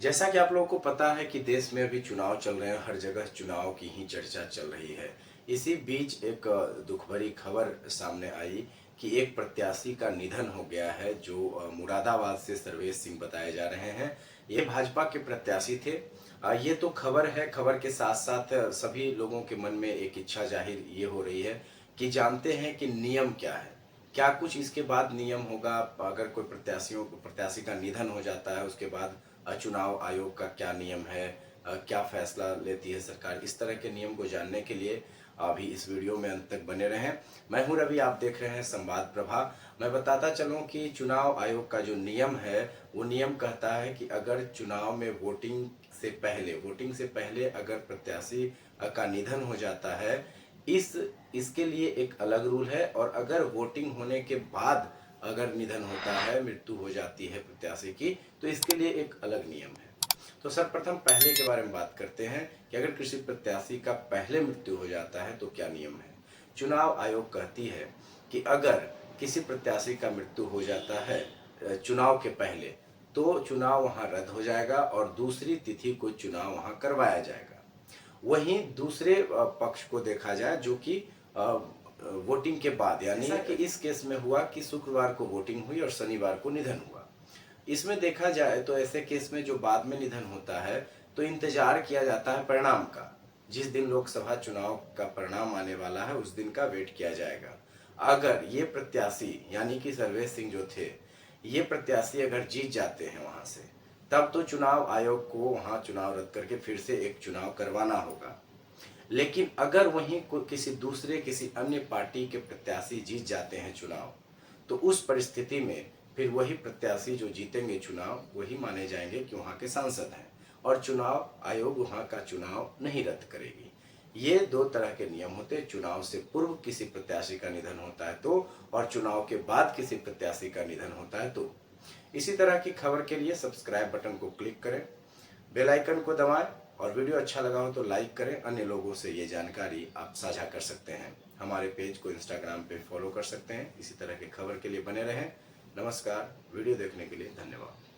जैसा कि आप लोगों को पता है कि देश में अभी चुनाव चल रहे हैं, हर जगह चुनाव की ही चर्चा चल रही है। इसी बीच एक दुख भरी खबर सामने आई कि एक प्रत्याशी का निधन हो गया है जो मुरादाबाद से सर्वेश सिंह बताए जा रहे हैं। ये भाजपा के प्रत्याशी थे। ये तो खबर है, खबर के साथ साथ सभी लोगों के मन में एक इच्छा जाहिर ये हो रही है कि जानते हैं कि नियम क्या है, क्या कुछ इसके बाद नियम होगा। अगर कोई प्रत्याशी का निधन हो जाता है, उसके बाद चुनाव आयोग का क्या नियम है, क्या फैसला लेती है सरकार, इस तरह के नियम को जानने के लिए अभी इस वीडियो में अंत तक बने रहें। मैं हूं रवि, आप देख रहे हैं संवाद प्रभा। मैं बताता चलूं कि चुनाव आयोग का जो नियम है वो नियम कहता है कि अगर चुनाव में वोटिंग से पहले अगर प्रत्याशी का निधन हो जाता है, इसके लिए एक अलग रूल है। और अगर वोटिंग होने के बाद अगर निधन होता है, मृत्यु हो जाती है प्रत्याशी की, तो इसके लिए एक अलग नियम है। तो सर्वप्रथम पहले के बारे में बात करते हैं कि अगर किसी प्रत्याशी का पहले मृत्यु हो जाता है तो क्या नियम है। चुनाव आयोग कहती है कि अगर किसी प्रत्याशी का मृत्यु हो जाता है चुनाव के पहले, तो चुनाव वहां रद्द हो जाएगा और दूसरी तिथि को चुनाव वहां करवाया जाएगा। वहीं दूसरे पक्ष को देखा जाए जो कि वोटिंग के बाद, यानी कि इस केस में हुआ कि शुक्रवार को वोटिंग हुई और शनिवार को निधन हुआ। इसमें देखा जाए तो ऐसे केस में जो बाद में निधन होता है तो इंतजार किया जाता है परिणाम का। जिस दिन लोकसभा चुनाव का परिणाम आने वाला है उस दिन का वेट किया जाएगा। अगर ये प्रत्याशी यानी कि सर्वेश सिंह जो थे, ये प्रत्याशी अगर जीत जाते हैं वहां से, तब तो चुनाव आयोग को वहां चुनाव रद्द करके फिर से एक चुनाव करवाना होगा। लेकिन अगर वहीं किसी अन्य पार्टी के प्रत्याशी जीत जाते हैं चुनाव, तो उस परिस्थिति में फिर वही प्रत्याशी जो जीतेंगे चुनाव वही माने जाएंगे कि वहां के सांसद हैं और चुनाव आयोग वहां का चुनाव नहीं रद्द करेगी। ये दो तरह के नियम होते हैं। चुनाव से पूर्व किसी प्रत्याशी का निधन होता है तो, और चुनाव के बाद किसी प्रत्याशी का निधन होता है तो। इसी तरह की खबर के लिए सब्सक्राइब बटन को क्लिक करें, बेल आइकन को दबाएं और वीडियो अच्छा लगा हो तो लाइक करें। अन्य लोगों से ये जानकारी आप साझा कर सकते हैं। हमारे पेज को इंस्टाग्राम पे फॉलो कर सकते हैं। इसी तरह की खबर के लिए बने रहें। नमस्कार। वीडियो देखने के लिए धन्यवाद।